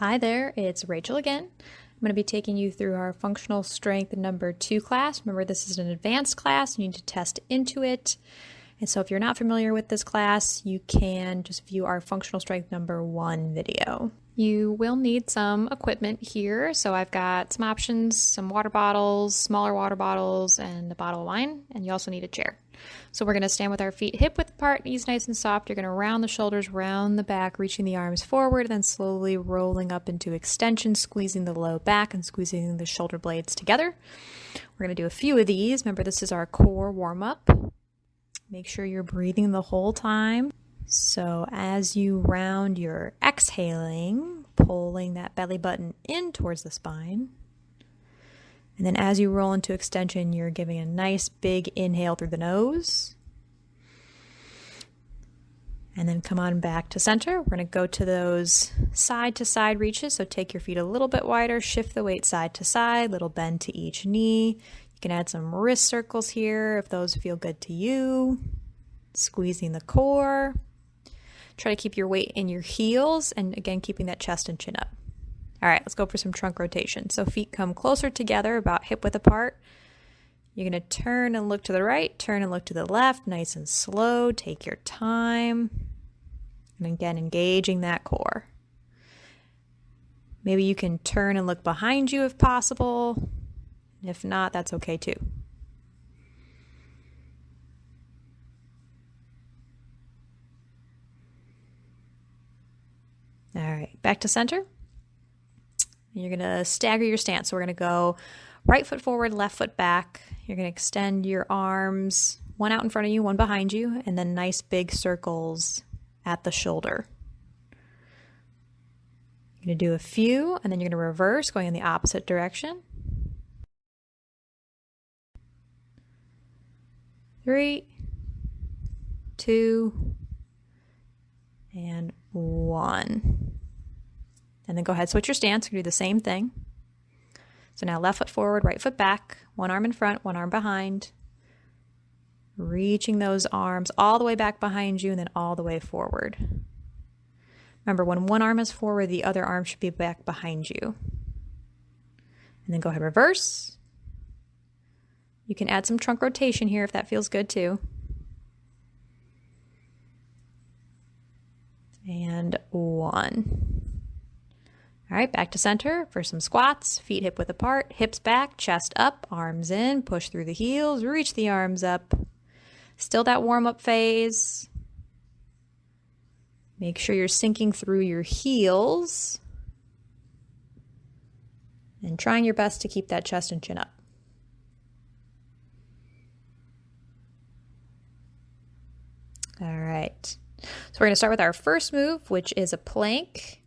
Hi there, it's Rachel again. I'm going to be taking you through our functional strength number 2 class. Remember, this is an advanced class. You need to test into it. And so if you're not familiar with this class, you can just view our functional strength number 1 video. You will need some equipment here. So I've got some options, some water bottles, smaller water bottles, and a bottle of wine. And you also need a chair. So we're going to stand with our feet hip width apart, knees nice and soft. You're going to round the shoulders, round the back, reaching the arms forward, then slowly rolling up into extension, squeezing the low back and squeezing the shoulder blades together. We're going to do a few of these. Remember, this is our core warm-up. Make sure you're breathing the whole time. So as you round, you're exhaling, pulling that belly button in towards the spine. And then as you roll into extension, you're giving a nice big inhale through the nose. And then come on back to center. We're going to go to those side to side reaches. So take your feet a little bit wider, shift the weight side to side, little bend to each knee. You can add some wrist circles here if those feel good to you. Squeezing the core. Try to keep your weight in your heels and again, keeping that chest and chin up. All right, let's go for some trunk rotation. So feet come closer together, about hip width apart. You're going to turn and look to the right, turn and look to the left, nice and slow. Take your time. And again, engaging that core. Maybe you can turn and look behind you if possible. If not, that's okay too. All right, back to center. You're going to stagger your stance. So we're going to go right foot forward, left foot back. You're going to extend your arms, one out in front of you, one behind you, and then nice big circles at the shoulder. You're going to do a few, and then you're going to reverse, going in the opposite direction. 3, 2, and 1. And then go ahead, switch your stance. You're going to do the same thing. So now left foot forward, right foot back, one arm in front, one arm behind. Reaching those arms all the way back behind you and then all the way forward. Remember, when one arm is forward, the other arm should be back behind you. And then go ahead, reverse. You can add some trunk rotation here if that feels good too. And 1. All right, back to center for some squats. Feet hip width apart, hips back, chest up, arms in, push through the heels, reach the arms up. Still that warm-up phase. Make sure you're sinking through your heels and trying your best to keep that chest and chin up. All right, so we're going to start with our first move, which is a plank.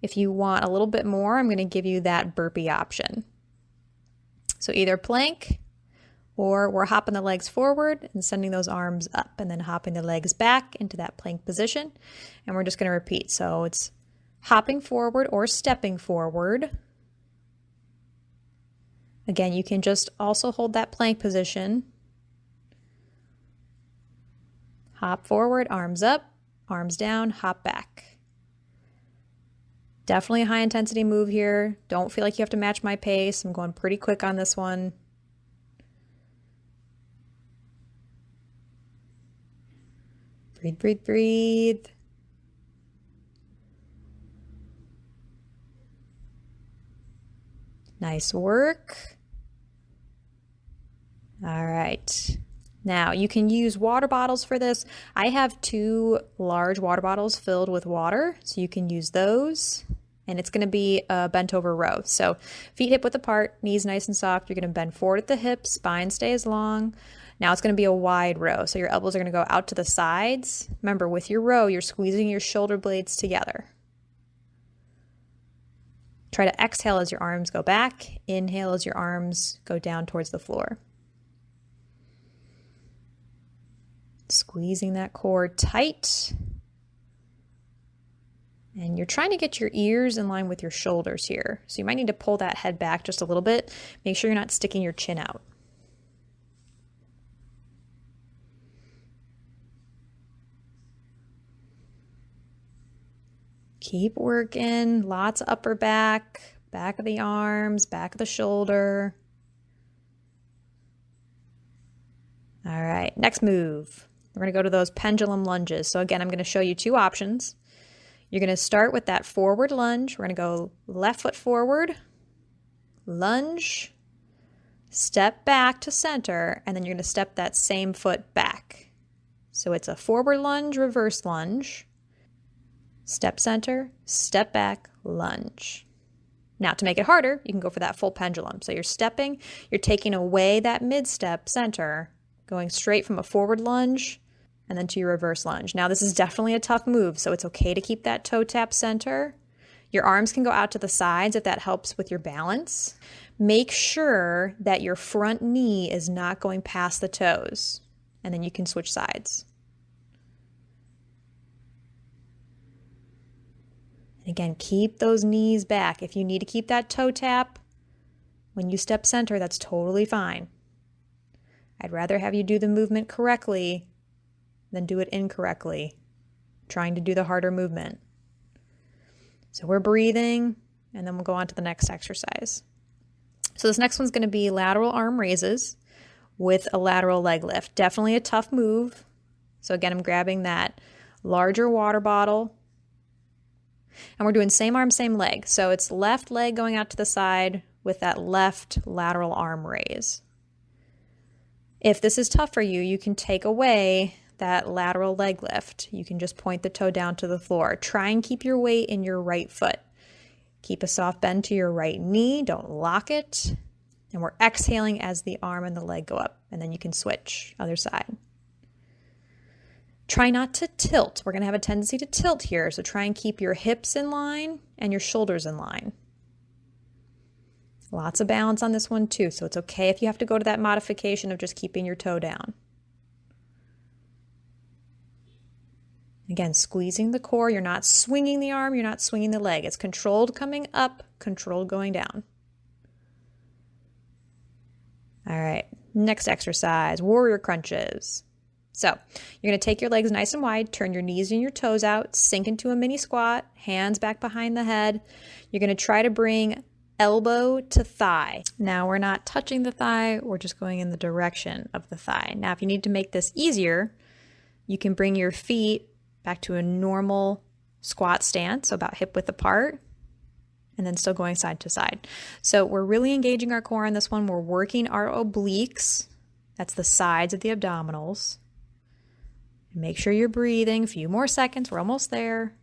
If you want a little bit more, I'm going to give you that burpee option. So either plank or we're hopping the legs forward and sending those arms up and then hopping the legs back into that plank position. And we're just going to repeat. So it's hopping forward or stepping forward. Again, you can just also hold that plank position. Hop forward, arms up, arms down, hop back. Definitely a high intensity move here. Don't feel like you have to match my pace. I'm going pretty quick on this one. Breathe, breathe, breathe. Nice work. All right. Now you can use water bottles for this. I have 2 large water bottles filled with water, so you can use those. And it's going to be a bent over row. So feet hip width apart, knees nice and soft. You're going to bend forward at the hips, spine stays long. Now it's going to be a wide row. So your elbows are going to go out to the sides. Remember, with your row, you're squeezing your shoulder blades together. Try to exhale as your arms go back. Inhale as your arms go down towards the floor. Squeezing that core tight. And you're trying to get your ears in line with your shoulders here. So you might need to pull that head back just a little bit. Make sure you're not sticking your chin out. Keep working, lots of upper back, back of the arms, back of the shoulder. All right, next move. We're going to go to those pendulum lunges. So again, I'm going to show you two options. You're going to start with that forward lunge. We're going to go left foot forward, lunge, step back to center, and then you're going to step that same foot back. So it's a forward lunge, reverse lunge, step center, step back, lunge. Now to make it harder, you can go for that full pendulum. So you're stepping, you're taking away that mid-step center, going straight from a forward lunge and then to your reverse lunge. Now this is definitely a tough move, so it's okay to keep that toe tap center. Your arms can go out to the sides if that helps with your balance. Make sure that your front knee is not going past the toes, and then you can switch sides. And again, keep those knees back. If you need to keep that toe tap when you step center, that's totally fine. I'd rather have you do the movement correctly than do it incorrectly, trying to do the harder movement. So we're breathing, and then we'll go on to the next exercise. So this next one's going to be lateral arm raises with a lateral leg lift. Definitely a tough move. So again, I'm grabbing that larger water bottle, and we're doing same arm, same leg. So it's left leg going out to the side with that left lateral arm raise. If this is tough for you, you can take away that lateral leg lift. You can just point the toe down to the floor. Try and keep your weight in your right foot. Keep a soft bend to your right knee. Don't lock it. And we're exhaling as the arm and the leg go up. And then you can switch, other side. Try not to tilt. We're going to have a tendency to tilt here. So try and keep your hips in line and your shoulders in line. Lots of balance on this one too. So it's okay if you have to go to that modification of just keeping your toe down. Again, squeezing the core. You're not swinging the arm. You're not swinging the leg. It's controlled coming up, controlled going down. All right, next exercise, warrior crunches. So you're going to take your legs nice and wide, turn your knees and your toes out, sink into a mini squat, hands back behind the head. You're going to try to bring elbow to thigh. Now we're not touching the thigh. We're just going in the direction of the thigh. Now, if you need to make this easier, you can bring your feet back to a normal squat stance, so about hip width apart, and then still going side to side. So we're really engaging our core on this one. We're working our obliques. That's the sides of the abdominals. And make sure you're breathing. A few more seconds. We're almost there.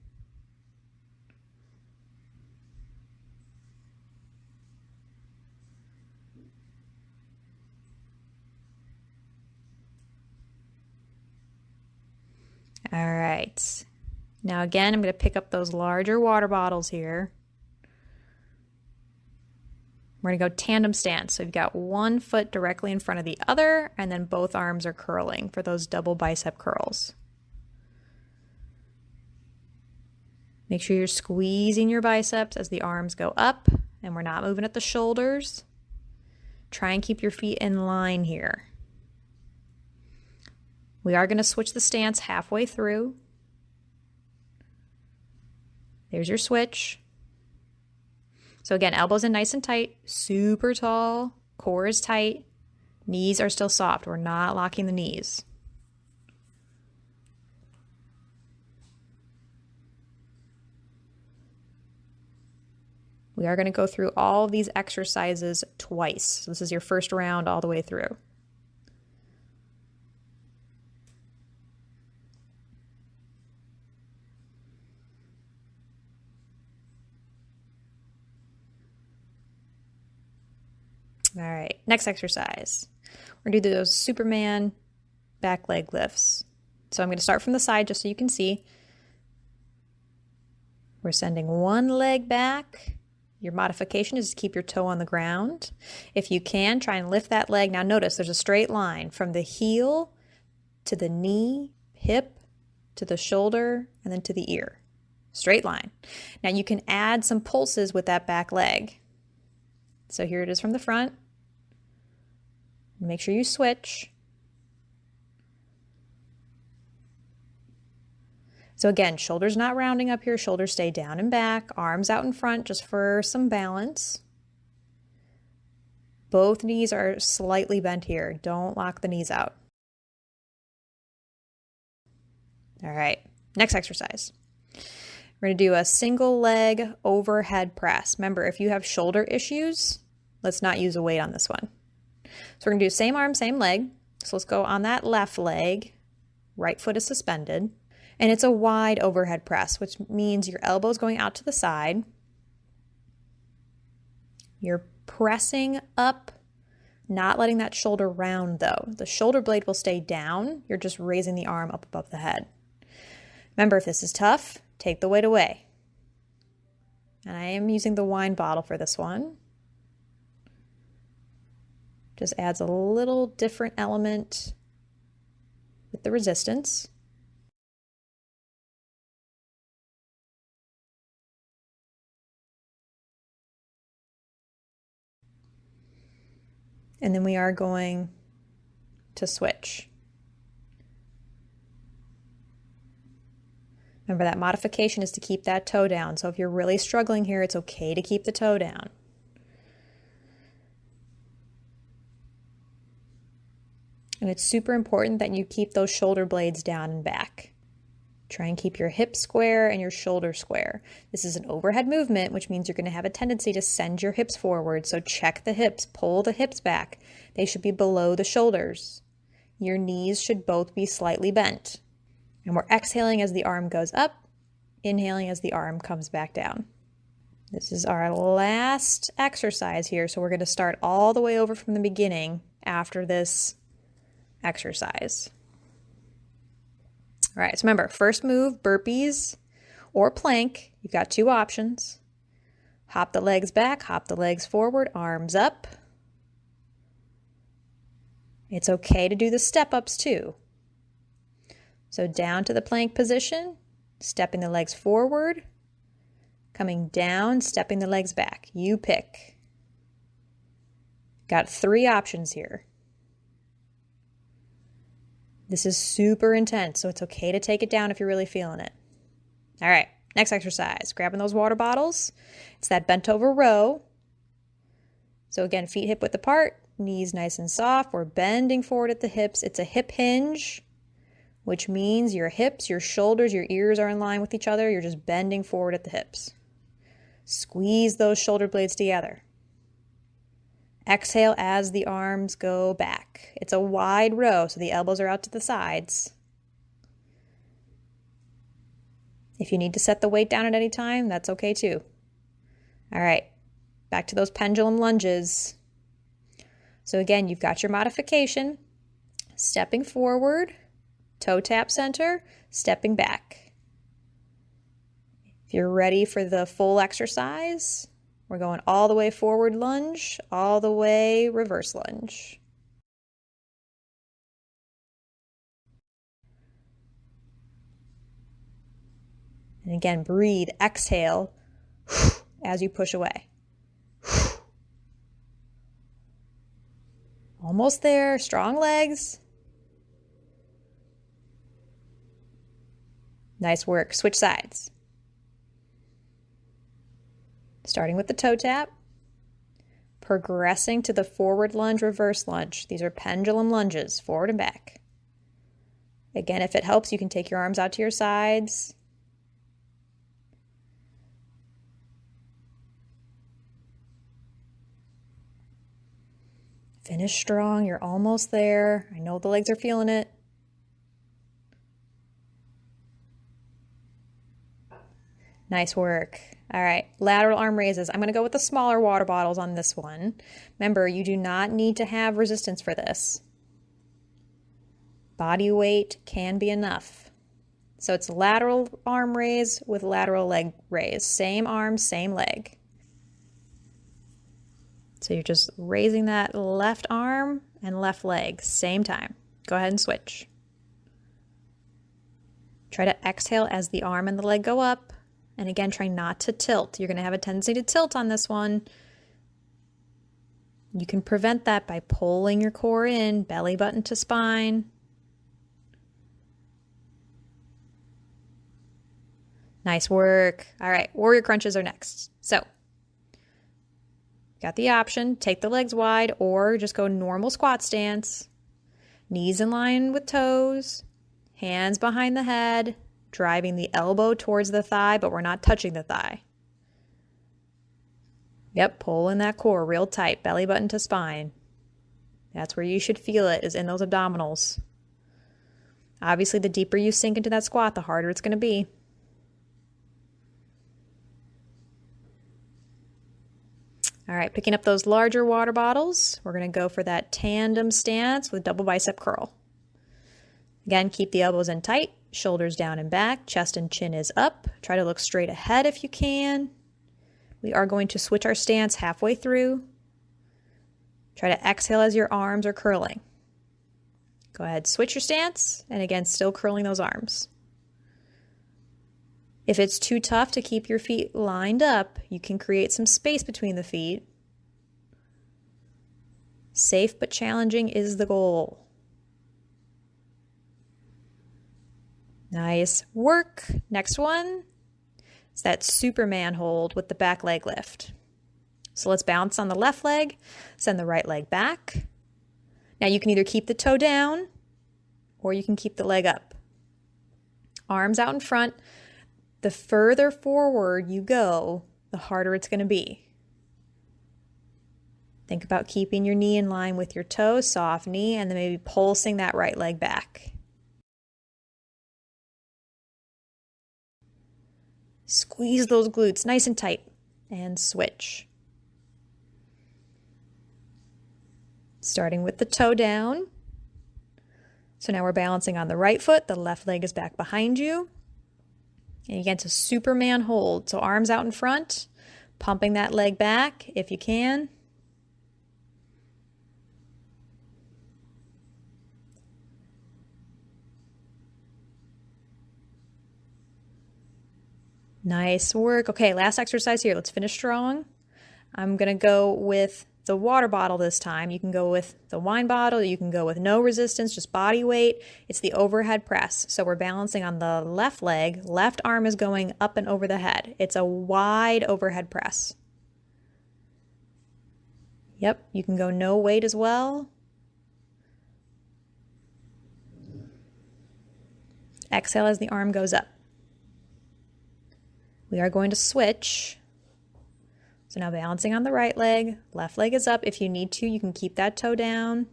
All right. Now again, I'm going to pick up those larger water bottles here. We're going to go tandem stance. So you've got one foot directly in front of the other, and then both arms are curling for those double bicep curls. Make sure you're squeezing your biceps as the arms go up, and we're not moving at the shoulders. Try and keep your feet in line here. We are going to switch the stance halfway through. There's your switch. So again, elbows in nice and tight, super tall, core is tight, knees are still soft. We're not locking the knees. We are going to go through all of these exercises twice. So this is your first round all the way through. All right, next exercise. We're going to do those Superman back leg lifts. So I'm going to start from the side just so you can see. We're sending one leg back. Your modification is to keep your toe on the ground. If you can, try and lift that leg. Now notice there's a straight line from the heel to the knee, hip, to the shoulder, and then to the ear. Straight line. Now you can add some pulses with that back leg. So here it is from the front. Make sure you switch. So again, shoulders not rounding up here, shoulders stay down and back, arms out in front just for some balance. Both knees are slightly bent here. Don't lock the knees out. All right, next exercise. We're going to do a single leg overhead press. Remember, if you have shoulder issues, let's not use a weight on this one. So we're going to do same arm, same leg. So let's go on that left leg. Right foot is suspended. And it's a wide overhead press, which means your elbow's going out to the side. You're pressing up, not letting that shoulder round though. The shoulder blade will stay down. You're just raising the arm up above the head. Remember, if this is tough, take the weight away. And I am using the wine bottle for this one. Just adds a little different element with the resistance. And then we are going to switch. Remember, that modification is to keep that toe down. So if you're really struggling here, it's okay to keep the toe down. And it's super important that you keep those shoulder blades down and back. Try and keep your hips square and your shoulders square. This is an overhead movement, which means you're going to have a tendency to send your hips forward. So check the hips, pull the hips back. They should be below the shoulders. Your knees should both be slightly bent. And we're exhaling as the arm goes up, inhaling as the arm comes back down. This is our last exercise here. So we're going to start all the way over from the beginning after this exercise. All right, so remember, first move, burpees or plank. You've got two options. Hop the legs back, hop the legs forward, arms up. It's okay to do the step-ups too. So down to the plank position, stepping the legs forward, coming down, stepping the legs back. You pick. Got three options here. This is super intense, so it's okay to take it down if you're really feeling it. All right, next exercise. Grabbing those water bottles. It's that bent over row. So again, feet hip width apart, knees nice and soft. We're bending forward at the hips. It's a hip hinge, which means your hips, your shoulders, your ears are in line with each other. You're just bending forward at the hips. Squeeze those shoulder blades together. Exhale as the arms go back. It's a wide row, so the elbows are out to the sides. If you need to set the weight down at any time, that's okay too. All right, back to those pendulum lunges. So again, you've got your modification. Stepping forward, toe tap center, stepping back. If you're ready for the full exercise, we're going all the way forward lunge, all the way reverse lunge. And again, breathe, exhale as you push away. Almost there, strong legs. Nice work, switch sides. Starting with the toe tap, progressing to the forward lunge, reverse lunge. These are pendulum lunges, forward and back. Again, if it helps, you can take your arms out to your sides. Finish strong, you're almost there. I know the legs are feeling it. Nice work. All right, lateral arm raises. I'm going to go with the smaller water bottles on this one. Remember, you do not need to have resistance for this. Body weight can be enough. So it's lateral arm raise with lateral leg raise. Same arm, same leg. So you're just raising that left arm and left leg, same time. Go ahead and switch. Try to exhale as the arm and the leg go up. And again, try not to tilt. You're going to have a tendency to tilt on this one. You can prevent that by pulling your core in, belly button to spine. Nice work. All right, warrior crunches are next. So, got the option, take the legs wide or just go normal squat stance. Knees in line with toes, hands behind the head, driving the elbow towards the thigh, but we're not touching the thigh. Yep, pull in that core real tight, belly button to spine. That's where you should feel it, is in those abdominals. Obviously, the deeper you sink into that squat, the harder it's going to be. All right, picking up those larger water bottles, we're going to go for that tandem stance with double bicep curl. Again, keep the elbows in tight, shoulders down and back, chest and chin is up. Try to look straight ahead if you can. We are going to switch our stance halfway through. Try to exhale as your arms are curling. Go ahead, switch your stance, and again, still curling those arms. If it's too tough to keep your feet lined up, you can create some space between the feet. Safe but challenging is the goal. Nice work. Next one is that Superman hold with the back leg lift. So let's bounce on the left leg, send the right leg back. Now you can either keep the toe down or you can keep the leg up. Arms out in front. The further forward you go, the harder it's going to be. Think about keeping your knee in line with your toe, soft knee, and then maybe pulsing that right leg back. Squeeze those glutes nice and tight and switch. Starting with the toe down. So now we're balancing on the right foot, the left leg is back behind you. And again, it's a Superman hold. So arms out in front, pumping that leg back if you can. Nice work. Okay, last exercise here. Let's finish strong. I'm going to go with the water bottle this time. You can go with the wine bottle. You can go with no resistance, just body weight. It's the overhead press. So we're balancing on the left leg. Left arm is going up and over the head. It's a wide overhead press. Yep, you can go no weight as well. Exhale as the arm goes up. We are going to switch. So now balancing on the right leg, left leg is up. If you need to, you can keep that toe down.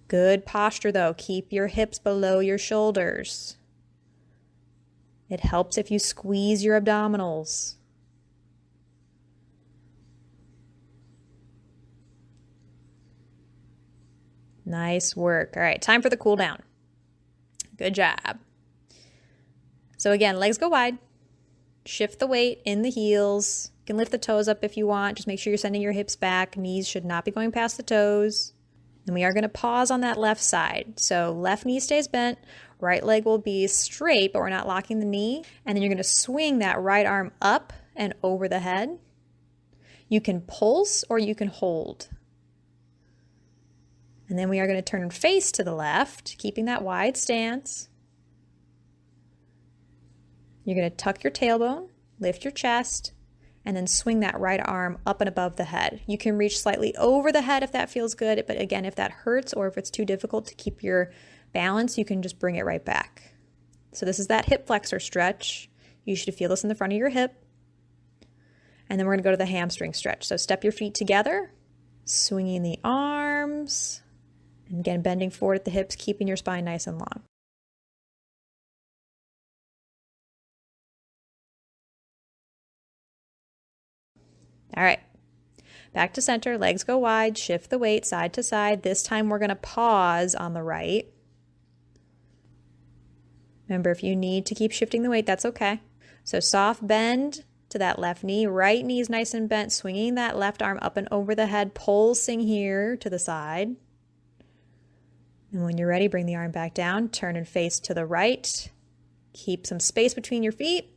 Good posture though. Keep your hips below your shoulders. It helps if you squeeze your abdominals. Nice work. All right, time for the cool down. Good job. So again, legs go wide. Shift the weight in the heels. You can lift the toes up if you want. Just make sure you're sending your hips back. Knees should not be going past the toes. And we are going to pause on that left side. So left knee stays bent. Right leg will be straight, but we're not locking the knee. And then you're going to swing that right arm up and over the head. You can pulse or you can hold. And then we are going to turn and face to the left, keeping that wide stance. You're going to tuck your tailbone, lift your chest, and then swing that right arm up and above the head. You can reach slightly over the head if that feels good, but again, if that hurts or if it's too difficult to keep your balance, you can just bring it right back. So this is that hip flexor stretch. You should feel this in the front of your hip. And then we're going to go to the hamstring stretch. So step your feet together, swinging the arms, and again, bending forward at the hips, keeping your spine nice and long. All right, back to center, legs go wide, shift the weight side to side. This time we're going to pause on the right. Remember, if you need to keep shifting the weight, that's okay. So soft bend to that left knee, right knee is nice and bent, swinging that left arm up and over the head, pulsing here to the side. And when you're ready, bring the arm back down, turn and face to the right. Keep some space between your feet.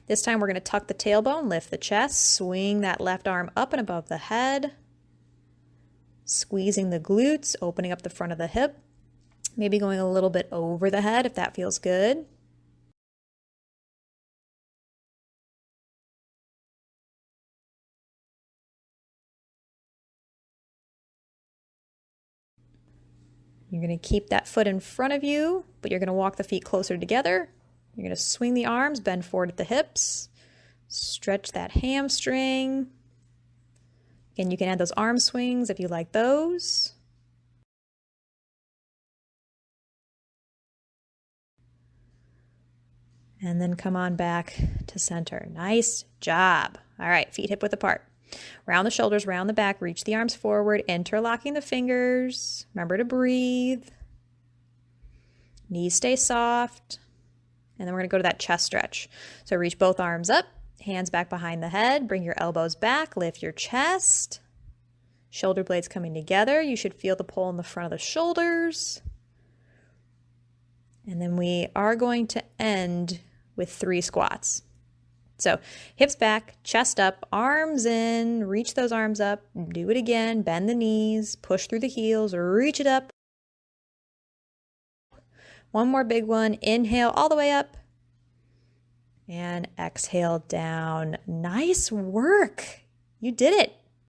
This time we're going to tuck the tailbone, lift the chest, swing that left arm up and above the head, squeezing the glutes, opening up the front of the hip, maybe going a little bit over the head if that feels good. You're going to keep that foot in front of you, but you're going to walk the feet closer together. You're going to swing the arms, bend forward at the hips, stretch that hamstring. Again, you can add those arm swings if you like those. And then come on back to center. Nice job. All right, feet hip width apart. Round the shoulders, round the back, reach the arms forward, interlocking the fingers. Remember to breathe. Knees stay soft. And then we're going to go to that chest stretch. So reach both arms up, hands back behind the head, bring your elbows back, lift your chest. Shoulder blades coming together. You should feel the pull in the front of the shoulders. And then we are going to end with 3 squats. So hips back, chest up, arms in, reach those arms up, do it again, bend the knees, push through the heels, reach it up. One more big one, inhale all the way up and exhale down. Nice work. You did it.